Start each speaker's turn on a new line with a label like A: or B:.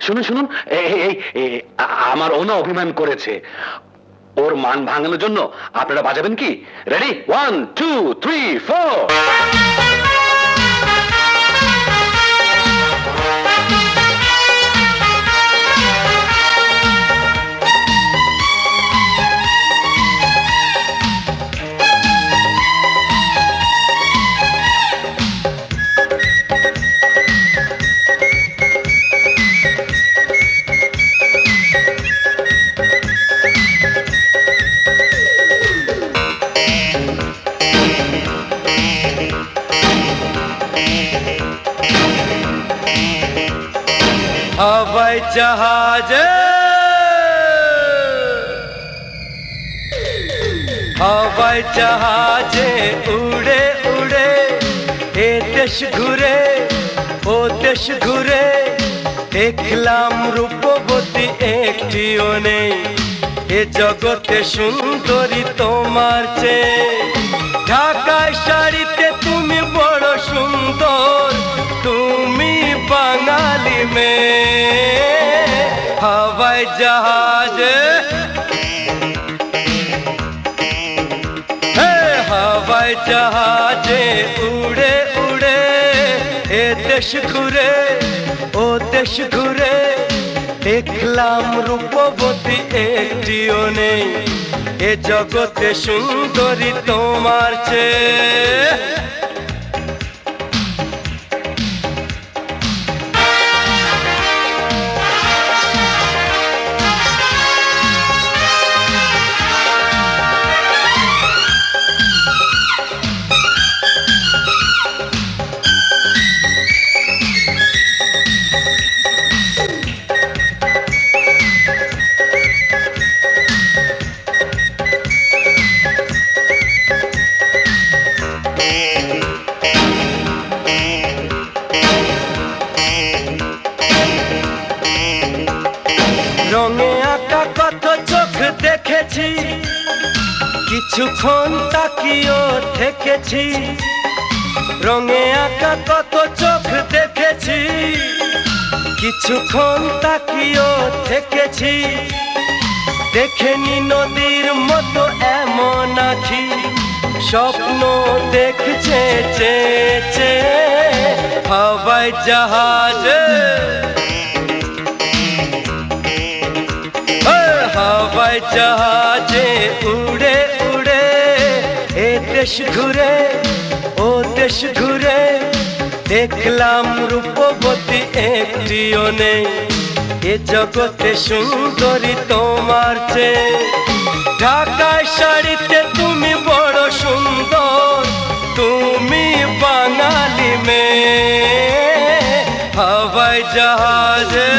A: শুনুন শুনুন, আমার ওনা অভিমান করেছে, ওর মান ভাঙানোর জন্য আপনারা বাজাবেন কি? রেডি, 1 2 3 4।
B: हवाई जहाज हवाई जहाजे उड़े उड़े ए देश घुरे ओ देश घुरे देखलाम रूपवती एकटिও নেই এ জগতে সুন্দরী তোমার চেয়ে ঢাকায় শাড়িতে তুমি বড় সুন্দর তুমি বাঙালি মেয়ে हवाई जहाज हवाई जहाजे उड़े उड़े ए देश घुरे ओ देश घुरे देखलाम रूपवती एकटिও নেই এ জগতে সুন্দরী তোমার চেয়ে রঙে আঁকা কত চোখ দেখেছি কিছুক্ষণ তাকিয়েও থেকেছি রঙে আঁকা কত চোখ দেখেছি কিছুক্ষণ তাকিয়েও থেকেছি দেখেনি নদীর মতো এমন আঁখি স্বপ্ন দেখছে চেয়ে চেয়ে হাওয়াই জাহাজে हवाई जहाजे उड़े उड़े ए देश घुरे ओ देश घुरे देखलाम रूपवती एकटिও নেই এ জগতে সুন্দরী তোমার চেয়ে ঢাকায় শাড়িতে তুমি বড় সুন্দর তুমি বাঙালি মেয়ে हवाई जहाजे